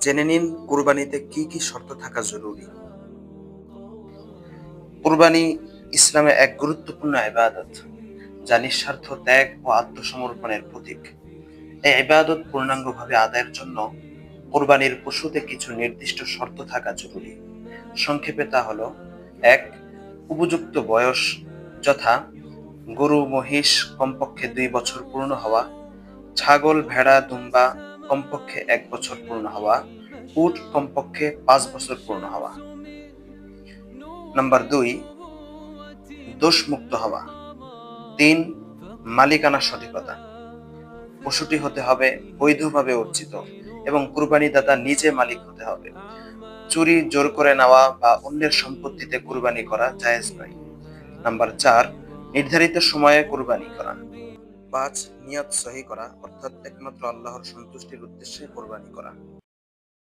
জেনে নিন কুরবানিতে কি কি শর্ত থাকা জরুরি। কুরবানি ইসলামে এক গুরুত্বপূর্ণ ইবাদত, যা নিঃস্বার্থ ত্যাগ ও আত্মসমর্পণের প্রতীক। এই ইবাদত পূর্ণাঙ্গভাবে আদায়ের জন্য কুরবানির পশুতে কিছু নির্দিষ্ট শর্ত থাকা জরুরি। সংক্ষেপে তা হলো: ১. উপযুক্ত বয়স, যথা গরু মহিষ কমপক্ষে ২ বছর পূর্ণ হওয়া, ছাগল ভেড়া দুম্বা কমপক্ষে ১ বছর পূর্ণ হওয়া, উট কমপক্ষে ৫ বছর পূর্ণ হওয়া। নাম্বার ২, দোষমুক্ত হওয়া। ৩, মালিকানা সঠিকতা। পশুটি হতে হবে বৈধভাবে অর্জিত এবং কুরবানিদাতা নিজে মালিক হতে হবে। চুরি, জোর করে নেওয়া বা অন্যের সম্পত্তিতে কুরবানি করা জায়েজ নয়। নাম্বার ৪, নির্ধারিত সময়ে কুরবানি করা। ৫, নিয়ত সহি করা, অর্থাৎ একমাত্র আল্লাহর সন্তুষ্টির উদ্দেশ্যে কুরবানি করা।